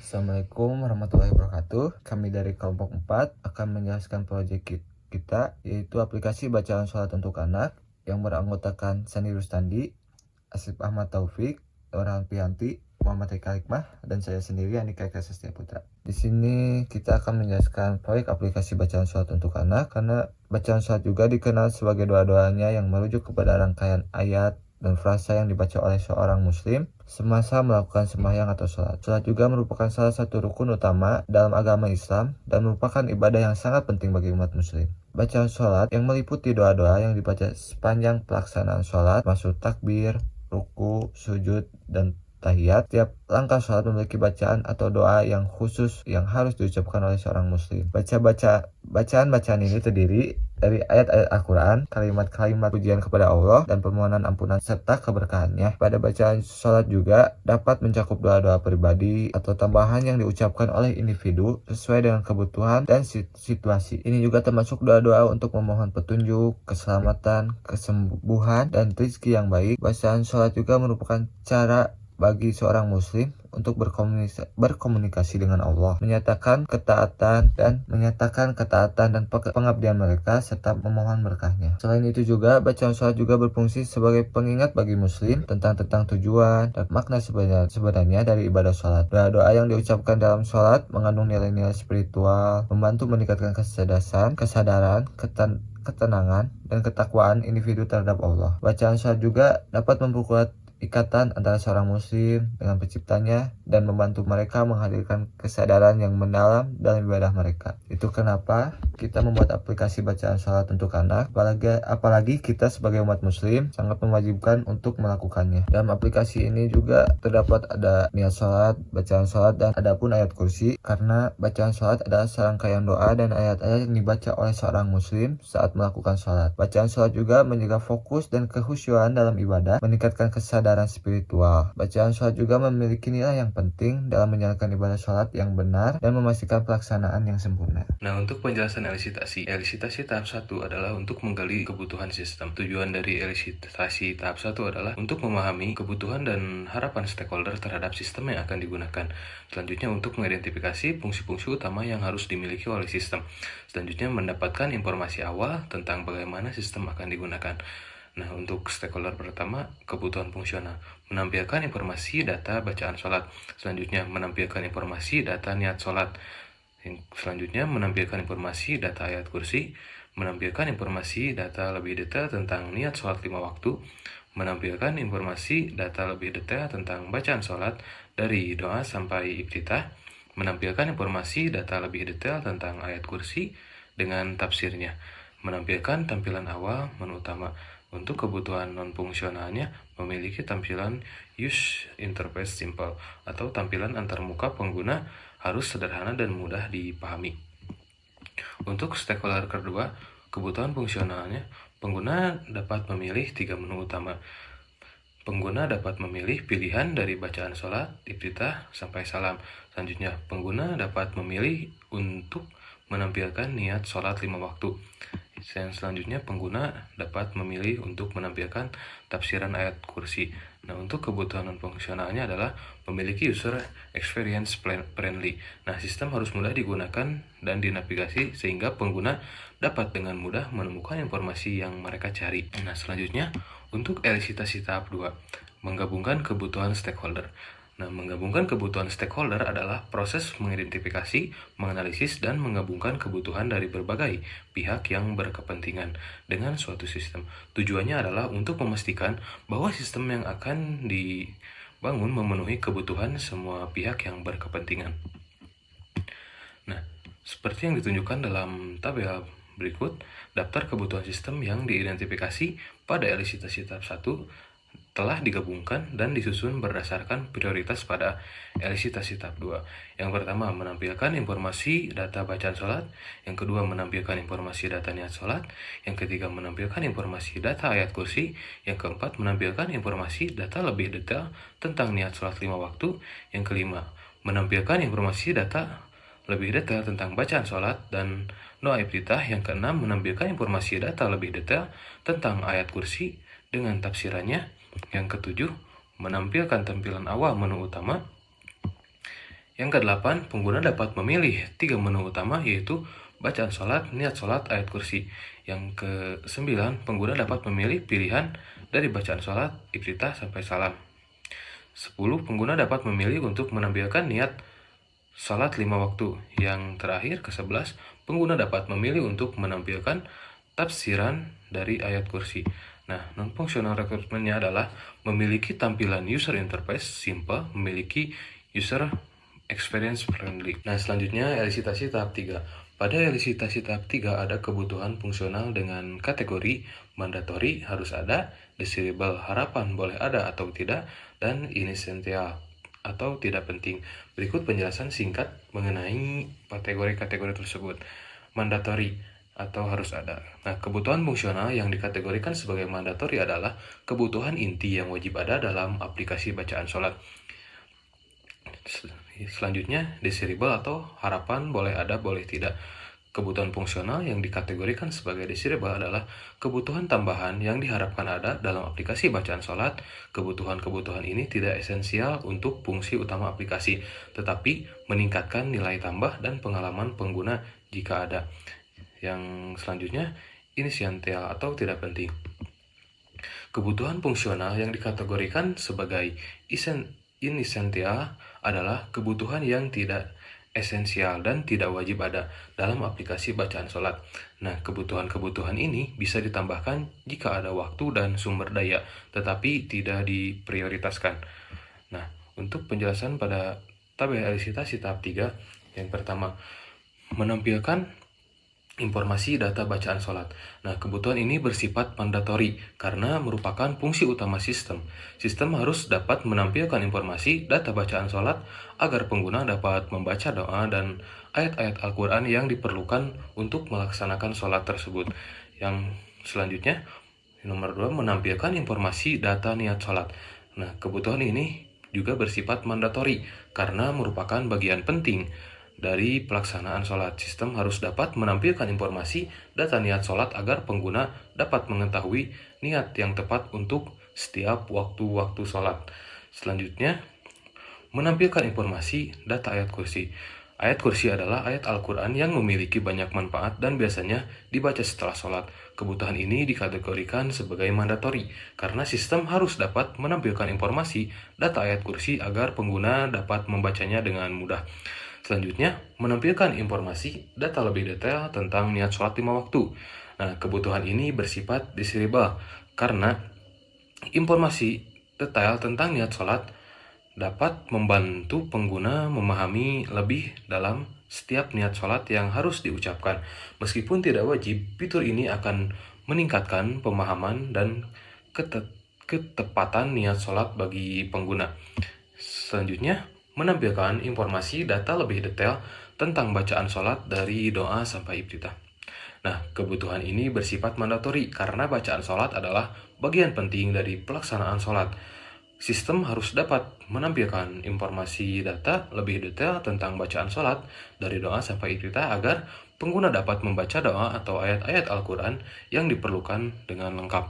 Assalamualaikum warahmatullahi wabarakatuh. Kami dari kelompok 4 akan menjelaskan proyek kita, yaitu aplikasi bacaan sholat untuk anak yang beranggotakan Sandi Rustandi, Asif Ahmad Taufik, Orhan Pianti, Muhammad Eka Hikmah, dan saya sendiri Andika Eka Sastia Putra. Di sini kita akan menjelaskan proyek aplikasi bacaan sholat untuk anak, karena bacaan sholat juga dikenal sebagai doa-doanya yang merujuk kepada rangkaian ayat dan frasa yang dibaca oleh seorang muslim semasa melakukan sembahyang atau sholat. Sholat juga merupakan salah satu rukun utama dalam agama Islam dan merupakan ibadah yang sangat penting bagi umat muslim. Bacaan sholat yang meliputi doa-doa yang dibaca sepanjang pelaksanaan sholat, masuk takbir, ruku, sujud, dan tahiyat. Tiap langkah sholat memiliki bacaan atau doa yang khusus yang harus diucapkan oleh seorang muslim. Bacaan-bacaan ini terdiri dari ayat-ayat Al-Quran, kalimat-kalimat pujian kepada Allah, dan permohonan ampunan serta keberkahannya. Pada bacaan sholat juga dapat mencakup doa-doa pribadi atau tambahan yang diucapkan oleh individu sesuai dengan kebutuhan dan situasi. Ini juga termasuk doa-doa untuk memohon petunjuk, keselamatan, kesembuhan, dan rezeki yang baik. Bacaan sholat juga merupakan cara bagi seorang muslim untuk berkomunikasi dengan Allah, menyatakan ketaatan dan pengabdian mereka serta memohon berkahnya. Selain itu juga bacaan sholat juga berfungsi sebagai pengingat bagi muslim tentang tujuan dan makna sebenarnya dari ibadah sholat. Doa-doa yang diucapkan dalam sholat mengandung nilai-nilai spiritual, membantu meningkatkan kesadaran, ketenangan, dan ketakwaan individu terhadap Allah. Bacaan sholat juga dapat memperkuat ikatan antara seorang muslim dengan penciptanya dan membantu mereka menghadirkan kesadaran yang mendalam dalam ibadah mereka. Itu kenapa kita membuat aplikasi bacaan sholat untuk anak, apalagi kita sebagai umat muslim sangat mewajibkan untuk melakukannya. Dalam aplikasi ini juga terdapat ada niat sholat, bacaan sholat, dan adapun ayat kursi, karena bacaan sholat adalah serangkaian doa dan ayat-ayat yang dibaca oleh seorang muslim saat melakukan sholat. Bacaan sholat juga menjaga fokus dan kehusyuan dalam ibadah, meningkatkan kesadaran spiritual. Bacaan sholat juga memiliki nilai yang penting dalam menjalankan ibadah sholat yang benar dan memastikan pelaksanaan yang sempurna. Nah, untuk penjelasan elisitasi tahap 1 adalah untuk menggali kebutuhan sistem. Tujuan dari elisitasi tahap 1 adalah untuk memahami kebutuhan dan harapan stakeholder terhadap sistem yang akan digunakan. Selanjutnya untuk mengidentifikasi fungsi-fungsi utama yang harus dimiliki oleh sistem. Selanjutnya mendapatkan informasi awal tentang bagaimana sistem akan digunakan. Nah, untuk stakeholder pertama, kebutuhan fungsional. Menampilkan informasi data bacaan sholat. Selanjutnya menampilkan informasi data niat sholat. Selanjutnya menampilkan informasi data ayat kursi, menampilkan informasi data lebih detail tentang niat sholat 5 waktu, menampilkan informasi data lebih detail tentang bacaan sholat dari doa sampai iftitah, menampilkan informasi data lebih detail tentang ayat kursi dengan tafsirnya, menampilkan tampilan awal menu utama. Untuk kebutuhan non-fungsionalnya memiliki tampilan Use Interface Simple atau tampilan antarmuka pengguna harus sederhana dan mudah dipahami. Untuk stakeholder kedua, kebutuhan fungsionalnya, pengguna dapat memilih 3 menu utama. Pengguna dapat memilih pilihan dari bacaan sholat, iftitah, sampai salam. Selanjutnya, pengguna dapat memilih untuk menampilkan niat sholat 5 waktu. Selanjutnya, pengguna dapat memilih untuk menampilkan tafsiran ayat kursi. Nah, untuk kebutuhan non-fungsionalnya adalah memiliki user experience friendly. Nah, sistem harus mudah digunakan dan dinavigasi sehingga pengguna dapat dengan mudah menemukan informasi yang mereka cari. Nah, selanjutnya, untuk elisitasi tahap 2, menggabungkan kebutuhan stakeholder. Nah, menggabungkan kebutuhan stakeholder adalah proses mengidentifikasi, menganalisis, dan menggabungkan kebutuhan dari berbagai pihak yang berkepentingan dengan suatu sistem. Tujuannya adalah untuk memastikan bahwa sistem yang akan dibangun memenuhi kebutuhan semua pihak yang berkepentingan. Nah, seperti yang ditunjukkan dalam tabel berikut, daftar kebutuhan sistem yang diidentifikasi pada elisitasi tahap 1 telah digabungkan dan disusun berdasarkan prioritas pada elisitasi tahap 2. Yang pertama, menampilkan informasi data bacaan sholat. Yang kedua, menampilkan informasi data niat sholat. Yang ketiga, menampilkan informasi data ayat kursi. Yang keempat, menampilkan informasi data lebih detail tentang niat sholat 5 waktu. Yang kelima, menampilkan informasi data lebih detail tentang bacaan sholat dan doa iftitah. Yang keenam, menampilkan informasi data lebih detail tentang ayat kursi dengan tafsirannya. Yang ketujuh, menampilkan tampilan awal menu utama. Yang ke-8, pengguna dapat memilih 3 menu utama yaitu bacaan sholat, niat sholat, ayat kursi. Yang ke-9, pengguna dapat memilih pilihan dari bacaan sholat, iftitah sampai salam. 10. Pengguna dapat memilih untuk menampilkan niat sholat 5 waktu. Yang terakhir, ke-11, pengguna dapat memilih untuk menampilkan tafsiran dari ayat kursi. Nah, non-functional requirement-nya adalah memiliki tampilan user interface simple, memiliki user experience friendly. Nah, selanjutnya elisitasi tahap 3. Pada elisitasi tahap 3 ada kebutuhan fungsional dengan kategori mandatory harus ada, desirable harapan boleh ada atau tidak, dan inessential atau tidak penting. Berikut penjelasan singkat mengenai kategori-kategori tersebut. Mandatory atau harus ada. Nah, kebutuhan fungsional yang dikategorikan sebagai mandatory adalah kebutuhan inti yang wajib ada dalam aplikasi bacaan sholat. Selanjutnya, desirable atau harapan boleh ada, boleh tidak. Kebutuhan fungsional yang dikategorikan sebagai desirable adalah kebutuhan tambahan yang diharapkan ada dalam aplikasi bacaan sholat. Kebutuhan-kebutuhan ini tidak esensial untuk fungsi utama aplikasi, tetapi meningkatkan nilai tambah dan pengalaman pengguna jika ada. Yang selanjutnya, inessential atau tidak penting. Kebutuhan fungsional yang dikategorikan sebagai inessential adalah kebutuhan yang tidak esensial dan tidak wajib ada dalam aplikasi bacaan sholat. Nah, kebutuhan-kebutuhan ini bisa ditambahkan jika ada waktu dan sumber daya, tetapi tidak diprioritaskan. Nah, untuk penjelasan pada tabel elisitasi tahap 3, yang pertama, menampilkan informasi data bacaan sholat. Nah, kebutuhan ini bersifat mandatori karena merupakan fungsi utama sistem. Sistem harus dapat menampilkan informasi data bacaan sholat agar pengguna dapat membaca doa dan ayat-ayat Al-Quran yang diperlukan untuk melaksanakan sholat tersebut. Yang selanjutnya, nomor 2, menampilkan informasi data niat sholat. Nah, kebutuhan ini juga bersifat mandatori karena merupakan bagian penting dari pelaksanaan sholat. Sistem harus dapat menampilkan informasi data niat sholat agar pengguna dapat mengetahui niat yang tepat untuk setiap waktu-waktu sholat. Selanjutnya, menampilkan informasi data ayat kursi. Ayat kursi adalah ayat Al-Quran yang memiliki banyak manfaat dan biasanya dibaca setelah sholat. Kebutuhan ini dikategorikan sebagai mandatori karena sistem harus dapat menampilkan informasi data ayat kursi agar pengguna dapat membacanya dengan mudah. Selanjutnya, menampilkan informasi data lebih detail tentang niat sholat 5 waktu. Nah, kebutuhan ini bersifat desirable karena informasi detail tentang niat sholat dapat membantu pengguna memahami lebih dalam setiap niat sholat yang harus diucapkan. Meskipun tidak wajib, fitur ini akan meningkatkan pemahaman dan ketepatan niat sholat bagi pengguna. Selanjutnya, menampilkan informasi data lebih detail tentang bacaan sholat dari doa sampai iftitah. Nah, kebutuhan ini bersifat mandatori karena bacaan sholat adalah bagian penting dari pelaksanaan sholat. Sistem harus dapat menampilkan informasi data lebih detail tentang bacaan sholat dari doa sampai iftitah agar pengguna dapat membaca doa atau ayat-ayat Al-Quran yang diperlukan dengan lengkap.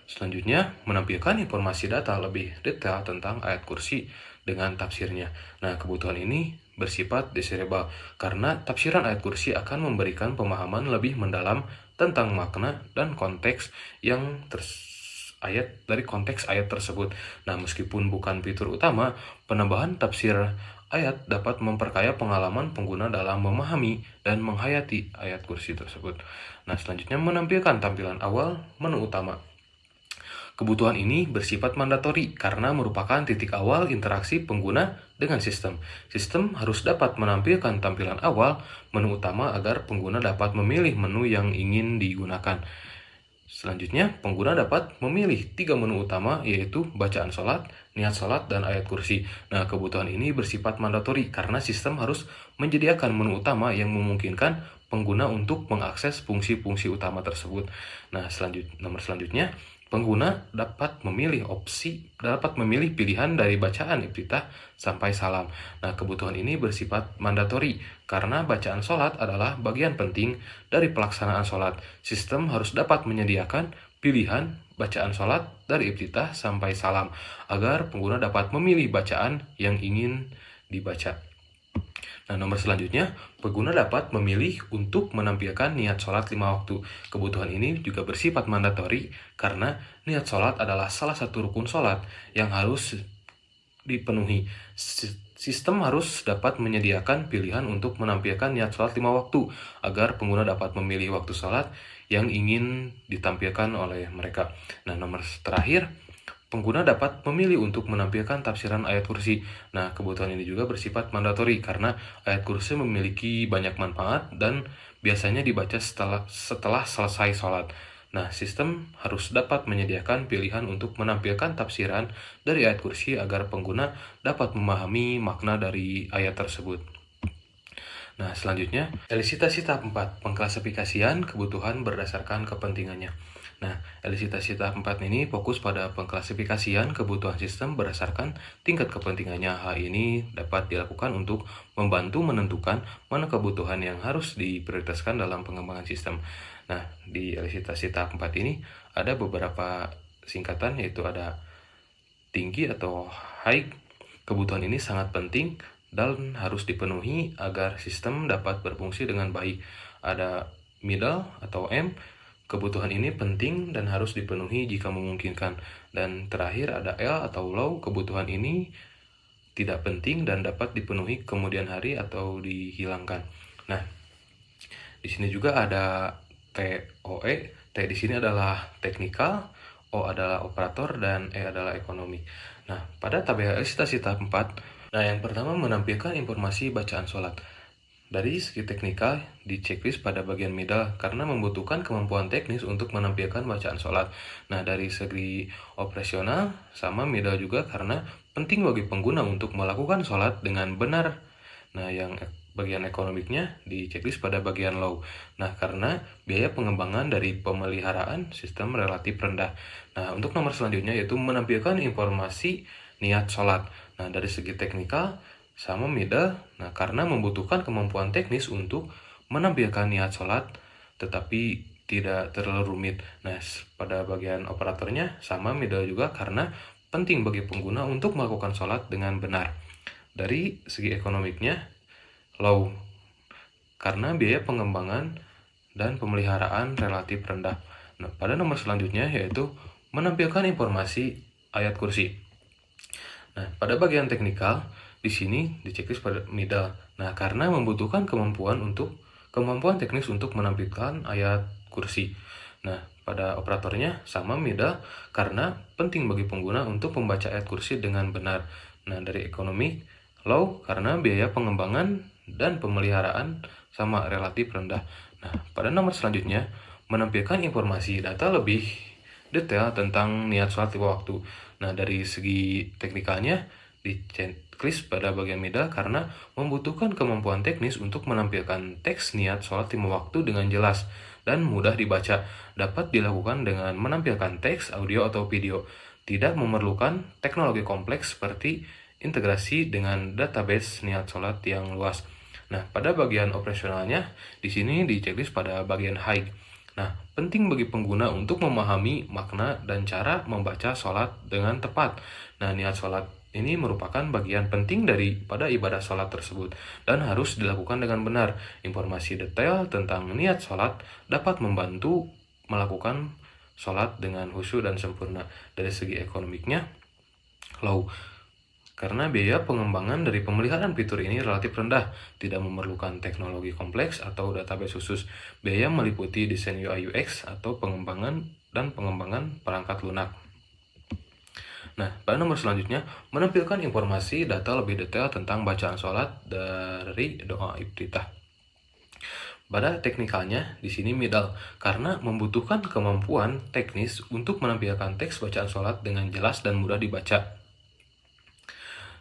Selanjutnya, menampilkan informasi data lebih detail tentang ayat kursi dengan tafsirnya. Nah, kebutuhan ini bersifat desirable karena tafsiran ayat kursi akan memberikan pemahaman lebih mendalam tentang makna dan konteks yang dari konteks ayat tersebut. Nah, meskipun bukan fitur utama, penambahan tafsir ayat dapat memperkaya pengalaman pengguna dalam memahami dan menghayati ayat kursi tersebut. Nah, selanjutnya menampilkan tampilan awal menu utama. Kebutuhan ini bersifat mandatori karena merupakan titik awal interaksi pengguna dengan sistem. Sistem harus dapat menampilkan tampilan awal menu utama agar pengguna dapat memilih menu yang ingin digunakan. Selanjutnya, pengguna dapat memilih 3 menu utama yaitu bacaan sholat, niat sholat, dan ayat kursi. Nah, kebutuhan ini bersifat mandatori karena sistem harus menyediakan menu utama yang memungkinkan pengguna untuk mengakses fungsi-fungsi utama tersebut. Nah, nomor selanjutnya, pengguna dapat memilih pilihan dari bacaan iftitah sampai salam. Nah, kebutuhan ini bersifat mandatori karena bacaan sholat adalah bagian penting dari pelaksanaan sholat. Sistem harus dapat menyediakan pilihan bacaan sholat dari iftitah sampai salam agar pengguna dapat memilih bacaan yang ingin dibaca. Nah, nomor selanjutnya, pengguna dapat memilih untuk menampilkan niat sholat 5 waktu. Kebutuhan ini juga bersifat mandatori karena niat sholat adalah salah satu rukun sholat yang harus dipenuhi. Sistem harus dapat menyediakan pilihan untuk menampilkan niat sholat 5 waktu agar pengguna dapat memilih waktu sholat yang ingin ditampilkan oleh mereka. Nah, nomor terakhir, pengguna dapat memilih untuk menampilkan tafsiran ayat kursi. Nah, kebutuhan ini juga bersifat mandatori karena ayat kursi memiliki banyak manfaat dan biasanya dibaca setelah selesai sholat. Nah, sistem harus dapat menyediakan pilihan untuk menampilkan tafsiran dari ayat kursi agar pengguna dapat memahami makna dari ayat tersebut. Nah, selanjutnya, elisitasi tahap 4, pengklasifikasian kebutuhan berdasarkan kepentingannya. Nah, elisitasi tahap 4 ini fokus pada pengklasifikasian kebutuhan sistem berdasarkan tingkat kepentingannya. Hal ini dapat dilakukan untuk membantu menentukan mana kebutuhan yang harus diprioritaskan dalam pengembangan sistem. Nah, di elisitasi tahap 4 ini ada beberapa singkatan, yaitu ada tinggi atau high. Kebutuhan ini sangat penting dan harus dipenuhi agar sistem dapat berfungsi dengan baik. Ada middle atau M, kebutuhan ini penting dan harus dipenuhi jika memungkinkan. Dan terakhir ada L atau low, kebutuhan ini tidak penting dan dapat dipenuhi kemudian hari atau dihilangkan. Nah, di sini juga ada TOE. T di sini adalah teknikal, O adalah operator, dan E adalah ekonomi. Nah, pada tabel elisitasi tahap 4, yang pertama menampilkan informasi bacaan sholat. Dari segi teknikal, di checklist pada bagian middle karena membutuhkan kemampuan teknis untuk menampilkan bacaan sholat. Nah, dari segi operasional, sama middle juga karena penting bagi pengguna untuk melakukan sholat dengan benar. Nah, yang bagian ekonomiknya di checklist pada bagian low. Nah, karena biaya pengembangan dari pemeliharaan sistem relatif rendah. Nah, untuk nomor selanjutnya yaitu menampilkan informasi niat sholat. Nah, dari segi teknikal, sama middle, nah karena membutuhkan kemampuan teknis untuk menampilkan niat sholat, tetapi tidak terlalu rumit. Nah, pada bagian operatornya sama middle juga karena penting bagi pengguna untuk melakukan sholat dengan benar. Dari segi ekonomiknya, low, karena biaya pengembangan dan pemeliharaan relatif rendah. Nah, pada nomor selanjutnya yaitu menampilkan informasi ayat kursi. Nah, pada bagian teknikal, di sini di checklist pada middle. Nah, karena membutuhkan kemampuan teknis untuk menampilkan ayat kursi. Nah, pada operatornya sama middle karena penting bagi pengguna untuk membaca ayat kursi dengan benar. Nah, dari ekonomi low karena biaya pengembangan dan pemeliharaan sama relatif rendah. Nah, pada nomor selanjutnya menampilkan informasi data lebih detail tentang niat sholat 5 waktu. Nah, dari segi teknikalnya di checklist pada bagian middle karena membutuhkan kemampuan teknis untuk menampilkan teks niat sholat 5 waktu dengan jelas dan mudah dibaca. Dapat dilakukan dengan menampilkan teks, audio, atau video. Tidak memerlukan teknologi kompleks seperti integrasi dengan database niat sholat yang luas. Nah, pada bagian operasionalnya, di sini di checklist pada bagian high. Nah, penting bagi pengguna untuk memahami makna dan cara membaca sholat dengan tepat. Nah, niat sholat ini merupakan bagian penting daripada ibadah sholat tersebut dan harus dilakukan dengan benar. Informasi detail tentang niat sholat dapat membantu melakukan sholat dengan khusyuk dan sempurna. Dari segi ekonomiknya, low, karena biaya pengembangan dari pemeliharaan fitur ini relatif rendah, tidak memerlukan teknologi kompleks atau database khusus. Biaya meliputi desain UI UX atau pengembangan perangkat lunak. Nah, pada nomor selanjutnya, menampilkan informasi data lebih detail tentang bacaan sholat dari doa iftitah. Pada teknikalnya, di sini middle, karena membutuhkan kemampuan teknis untuk menampilkan teks bacaan sholat dengan jelas dan mudah dibaca.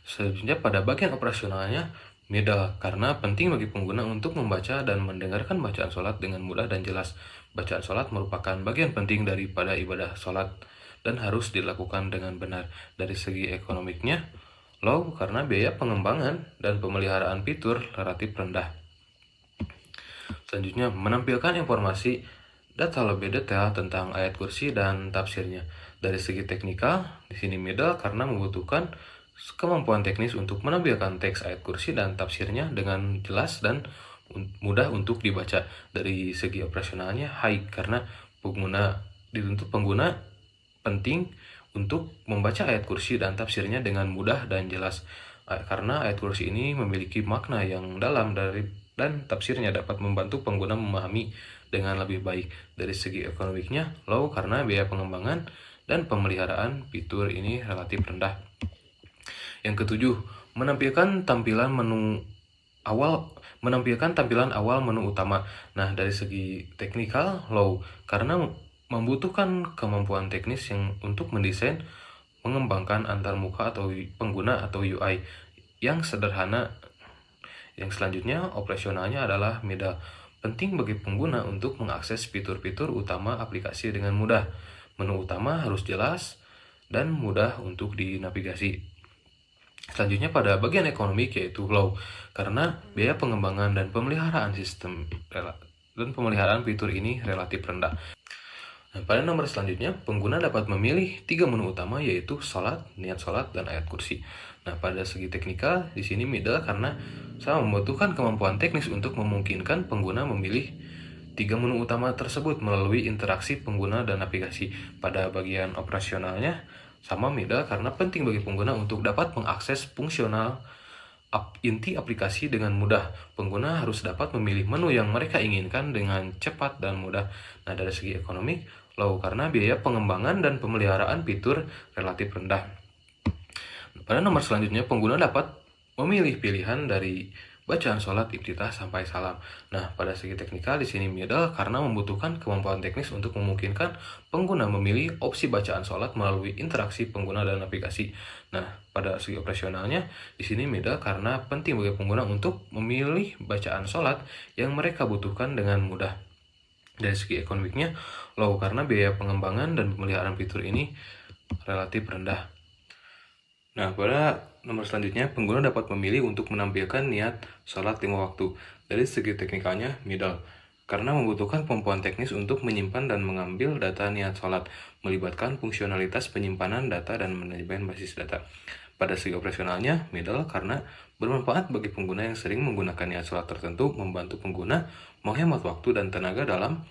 Selanjutnya pada bagian operasionalnya, middle, karena penting bagi pengguna untuk membaca dan mendengarkan bacaan sholat dengan mudah dan jelas. Bacaan sholat merupakan bagian penting daripada ibadah sholat dan harus dilakukan dengan benar. Dari segi ekonomiknya, low karena biaya pengembangan dan pemeliharaan fitur relatif rendah. Selanjutnya, menampilkan informasi data lebih detail tentang ayat kursi dan tafsirnya. Dari segi teknikal, di sini middle karena membutuhkan kemampuan teknis untuk menampilkan teks ayat kursi dan tafsirnya dengan jelas dan mudah untuk dibaca. Dari segi operasionalnya high, karena pengguna penting untuk membaca ayat kursi dan tafsirnya dengan mudah dan jelas. Karena ayat kursi ini memiliki makna yang dalam dan tafsirnya dapat membantu pengguna memahami dengan lebih baik. Dari segi ekonomiknya low, karena biaya pengembangan dan pemeliharaan fitur ini relatif rendah. Yang ketujuh, menampilkan tampilan awal menu utama. Nah, dari segi teknikal low, karena membutuhkan kemampuan teknis yang untuk mendesain, mengembangkan antar muka atau pengguna atau UI yang sederhana. Yang selanjutnya, operasionalnya adalah middle. Penting bagi pengguna untuk mengakses fitur-fitur utama aplikasi dengan mudah. Menu utama harus jelas dan mudah untuk dinavigasi. Selanjutnya pada bagian ekonomi yaitu low, karena biaya pengembangan dan pemeliharaan fitur ini relatif rendah. Nah, pada nomor selanjutnya, pengguna dapat memilih 3 menu utama yaitu salat, niat salat, dan ayat kursi. Nah, pada segi teknikal di sini middle, karena saya membutuhkan kemampuan teknis untuk memungkinkan pengguna memilih 3 menu utama tersebut melalui interaksi pengguna dan navigasi. Pada bagian operasionalnya sama middle, karena penting bagi pengguna untuk dapat mengakses fungsional inti aplikasi dengan mudah. Pengguna harus dapat memilih menu yang mereka inginkan dengan cepat dan mudah. Nah, dari segi ekonomi low, karena biaya pengembangan dan pemeliharaan fitur relatif rendah. Pada nomor selanjutnya, pengguna dapat memilih pilihan dari bacaan sholat, iftitah, sampai salam. Nah, pada segi teknikal di sini middle, karena membutuhkan kemampuan teknis untuk memungkinkan pengguna memilih opsi bacaan sholat melalui interaksi pengguna dan navigasi. Nah, pada segi operasionalnya di sini middle, karena penting bagi pengguna untuk memilih bacaan sholat yang mereka butuhkan dengan mudah. Dari segi ekonomiknya low, karena biaya pengembangan dan pemeliharaan fitur ini relatif rendah. Nah, pada nomor selanjutnya, pengguna dapat memilih untuk menampilkan niat sholat 5 waktu. Dari segi teknikalnya, middle, karena membutuhkan kemampuan teknis untuk menyimpan dan mengambil data niat sholat, melibatkan fungsionalitas penyimpanan data dan manajemen basis data. Pada segi operasionalnya, middle, karena bermanfaat bagi pengguna yang sering menggunakan niat sholat tertentu, membantu pengguna menghemat waktu dan tenaga dalam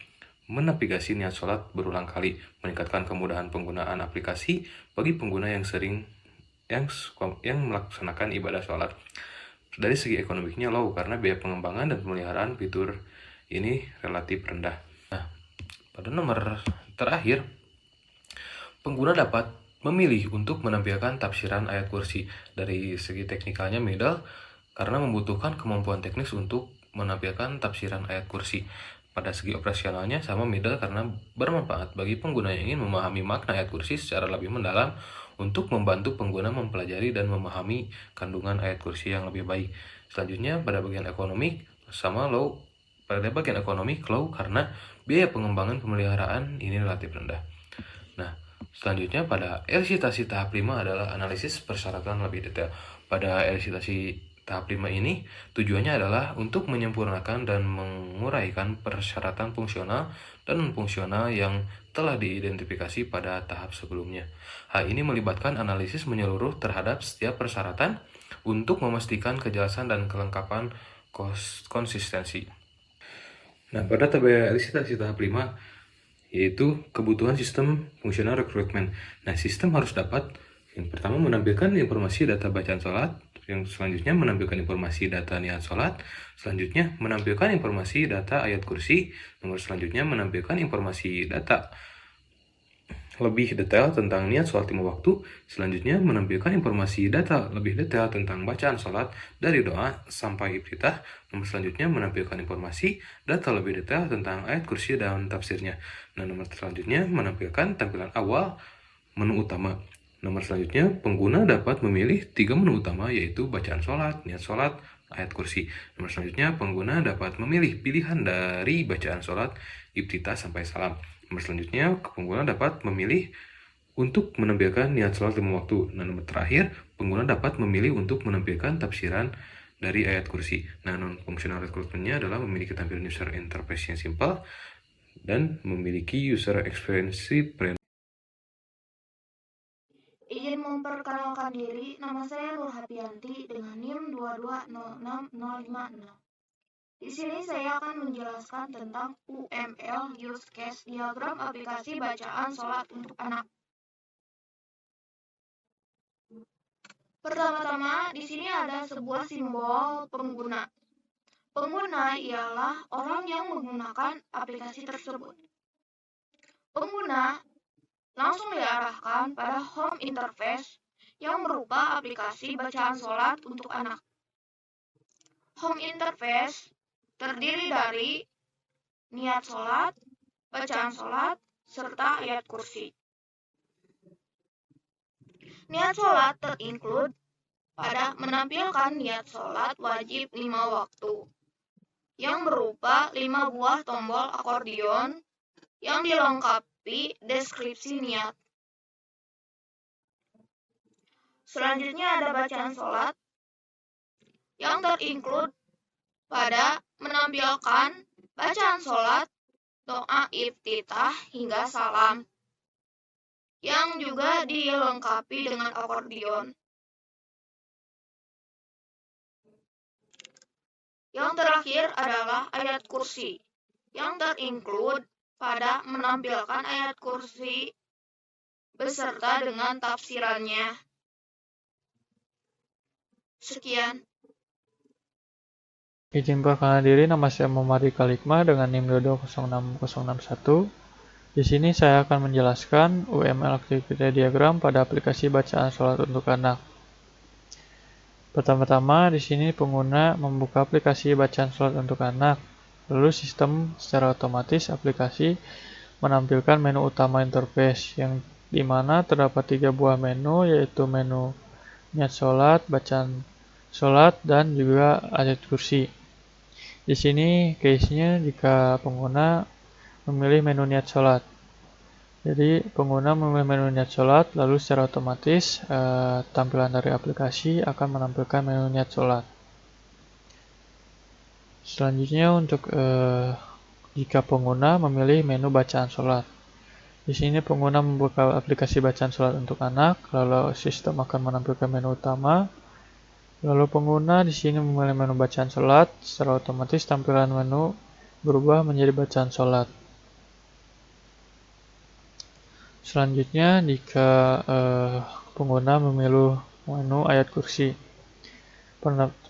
menavigasi niat sholat berulang kali, meningkatkan kemudahan penggunaan aplikasi bagi pengguna yang sering yang melaksanakan ibadah sholat. Dari segi ekonomiknya low, karena biaya pengembangan dan pemeliharaan fitur ini relatif rendah. Nah, pada nomor terakhir, pengguna dapat memilih untuk menampilkan tafsiran ayat kursi. Dari segi teknikalnya middle, karena membutuhkan kemampuan teknis untuk menampilkan tafsiran ayat kursi. Pada segi operasionalnya sama middle, karena bermanfaat bagi pengguna yang ingin memahami makna ayat kursi secara lebih mendalam untuk membantu pengguna mempelajari dan memahami kandungan ayat kursi yang lebih baik. Selanjutnya pada bagian ekonomi sama low. Pada bagian ekonomi low, karena biaya pengembangan pemeliharaan ini relatif rendah. Nah, selanjutnya pada elisitasi tahap 5 adalah analisis persyaratan lebih detail. Pada elisitasi tahap 5 ini tujuannya adalah untuk menyempurnakan dan menguraikan persyaratan fungsional dan non-fungsional yang telah diidentifikasi pada tahap sebelumnya. Hal ini melibatkan analisis menyeluruh terhadap setiap persyaratan untuk memastikan kejelasan dan kelengkapan konsistensi. Nah, pada tabel elisitasi tahap 5 yaitu kebutuhan sistem fungsional rekrutmen. Nah, sistem harus dapat yang pertama menampilkan informasi data bacaan sholat, yang selanjutnya menampilkan informasi data niat sholat, selanjutnya menampilkan informasi data ayat kursi, nomor selanjutnya menampilkan informasi data lebih detail tentang niat sholat 5 waktu, selanjutnya menampilkan informasi data lebih detail tentang bacaan sholat dari doa sampai iftitah, nomor selanjutnya menampilkan informasi data lebih detail tentang ayat kursi dan tafsirnya. Nah, nomor selanjutnya menampilkan tampilan awal menu utama. Nomor selanjutnya, pengguna dapat memilih 3 menu utama yaitu bacaan sholat, niat sholat, ayat kursi. Nomor selanjutnya, pengguna dapat memilih pilihan dari bacaan sholat, iftitah, sampai salam. Nomor selanjutnya, pengguna dapat memilih untuk menampilkan niat sholat 5 waktu. Nah, nomor terakhir, pengguna dapat memilih untuk menampilkan tafsiran dari ayat kursi. Nah, non-functional recruitment-nya adalah memiliki tampilan user interface yang simple dan memiliki user experience friendly. Ilmu Memperkenalkan diri, nama saya Nur Hapianti dengan NIM 2206056. Di sini saya akan menjelaskan tentang UML Use Case Diagram aplikasi bacaan sholat untuk anak. Pertama-tama, di sini ada sebuah simbol pengguna. Pengguna ialah orang yang menggunakan aplikasi tersebut. Pengguna langsung diarahkan pada home interface yang berupa aplikasi bacaan sholat untuk anak. Home interface terdiri dari niat sholat, bacaan sholat, serta ayat kursi. Niat sholat terinclude pada menampilkan niat sholat wajib 5 waktu, yang berupa 5 buah tombol akordion yang dilengkapi deskripsi niat. Selanjutnya ada bacaan sholat yang terinclude pada menampilkan bacaan sholat, doa iftitah hingga salam, yang juga dilengkapi dengan akordion. Yang terakhir adalah ayat kursi, yang terinclude pada menampilkan ayat kursi beserta dengan tafsirannya. Sekian. Izin perkenalan diri, nama saya Muhammad Rika Likma dengan NIM 2206061. Di sini saya akan menjelaskan UML Activity Diagram pada aplikasi bacaan sholat untuk anak. Pertama-tama, di sini pengguna membuka aplikasi bacaan sholat untuk anak. Lalu sistem secara otomatis aplikasi menampilkan menu utama interface yang dimana terdapat 3 buah menu, yaitu menu niat sholat, bacaan sholat, dan juga ayat kursi. Di sini case-nya jika pengguna memilih menu niat sholat. Jadi pengguna memilih menu niat sholat, lalu secara otomatis tampilan dari aplikasi akan menampilkan menu niat sholat. Selanjutnya untuk jika pengguna memilih menu bacaan sholat. Di sini pengguna membuka aplikasi bacaan sholat untuk anak, lalu sistem akan menampilkan menu utama. Lalu pengguna di sini memilih menu bacaan sholat, secara otomatis tampilan menu berubah menjadi bacaan sholat. Selanjutnya, jika pengguna memilih menu ayat kursi.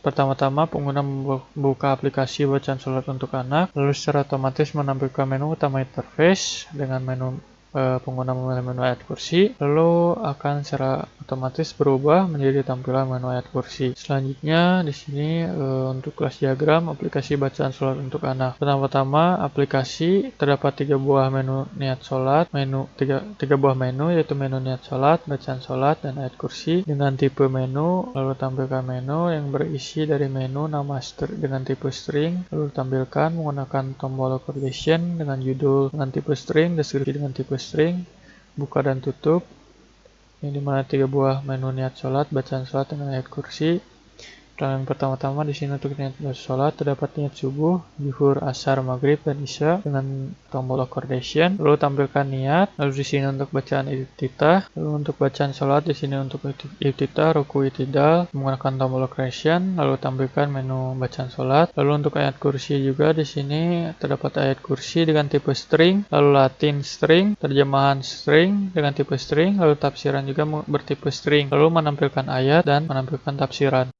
Pertama-tama pengguna membuka aplikasi bacaan sholat untuk anak, lalu secara otomatis menampilkan menu utama interface dengan menu pengguna memilih menu ayat kursi, lalu akan secara otomatis berubah menjadi tampilan menu ayat kursi. Selanjutnya di sini untuk kelas diagram aplikasi bacaan sholat untuk anak. Pertama-tama aplikasi terdapat 3 buah menu niat sholat, tiga buah menu yaitu menu niat sholat, bacaan sholat, dan ayat kursi dengan tipe menu. Lalu tampilkan menu yang berisi dari menu nama dengan tipe string, lalu tampilkan menggunakan tombol accommodation dengan judul dengan tipe string, deskripsi dengan tipe string, buka dan tutup, yang dimana 3 buah menu niat sholat, bacaan sholat, dengan ayat kursi. Dan pertama-tama di sini untuk niat sholat terdapat niat subuh, zuhur, asar, maghrib, dan isya dengan tombol accommodation. Lalu tampilkan niat. Lalu di sini untuk bacaan iftitah. Lalu untuk bacaan sholat di sini untuk iftitah, ruku, itidal menggunakan tombol accommodation. Lalu tampilkan menu bacaan sholat. Lalu untuk ayat kursi juga di sini terdapat ayat kursi dengan tipe string, lalu Latin string, terjemahan string dengan tipe string, lalu tafsiran juga bertipe string. Lalu menampilkan ayat dan menampilkan tafsiran.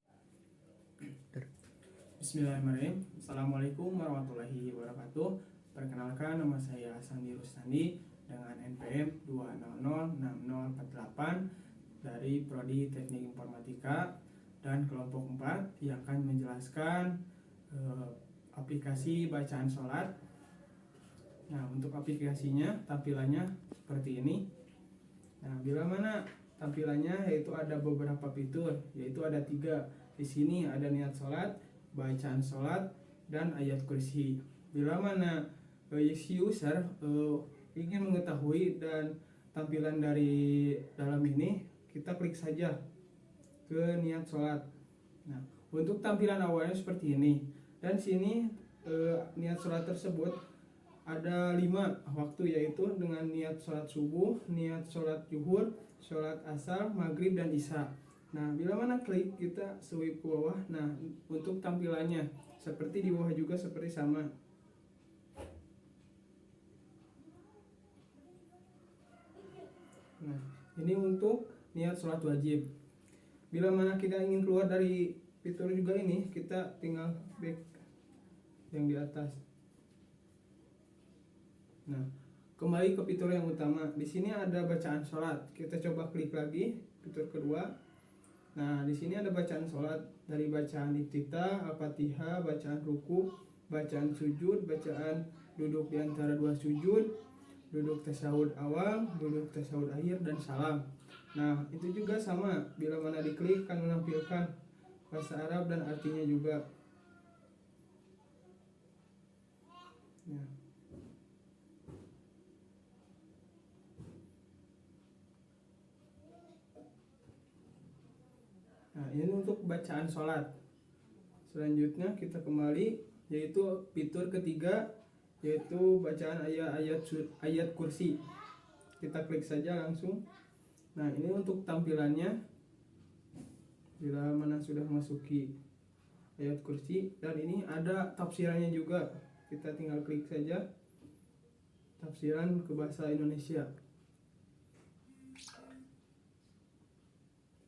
Bismillahirrahmanirrahim. Assalamualaikum warahmatullahi wabarakatuh. Perkenalkan, nama saya Sandi Rustandi dengan NPM 2006048 dari Prodi Teknik Informatika dan kelompok 4 yang akan menjelaskan aplikasi bacaan sholat. Nah, untuk aplikasinya tampilannya seperti ini. Nah, bila mana tampilannya yaitu ada beberapa fitur, yaitu ada 3. Di sini ada niat sholat, bacaan sholat, dan ayat kursi. Bila mana si user ingin mengetahui dan tampilan dari dalam ini, kita klik saja ke niat sholat. Nah, untuk tampilan awalnya seperti ini. Dan sini niat sholat tersebut ada 5 waktu, yaitu dengan niat sholat subuh, niat sholat zuhur, sholat asar, maghrib, dan isya. Nah, bila mana klik kita swipe ke bawah. Nah, untuk tampilannya seperti di bawah juga seperti sama. Nah, ini untuk niat sholat wajib. Bila mana kita ingin keluar dari fitur juga ini, kita tinggal back yang di atas. Nah, kembali ke fitur yang utama. Di sini ada bacaan sholat. Kita coba klik lagi fitur kedua. Nah, di sini ada bacaan sholat, dari bacaan iftitah, al-fatihah, bacaan ruku, bacaan sujud, bacaan duduk di antara 2 sujud, duduk tasyahud awal, duduk tasyahud akhir, dan salam. Nah, itu juga sama. Bila mana diklik akan menampilkan bahasa Arab dan artinya juga. Nah. Nah, ini untuk bacaan sholat. Selanjutnya kita kembali, yaitu fitur ketiga, yaitu bacaan ayat kursi. Kita klik saja langsung. Nah, ini untuk tampilannya. Bila mana sudah masuki ayat kursi, dan ini ada tafsirannya juga. Kita tinggal klik saja tafsiran ke bahasa Indonesia.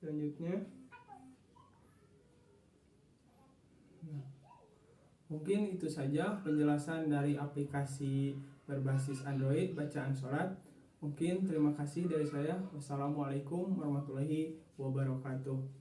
Selanjutnya, mungkin itu saja penjelasan dari aplikasi berbasis Android bacaan sholat. Mungkin terima kasih dari saya. Wassalamualaikum warahmatullahi wabarakatuh.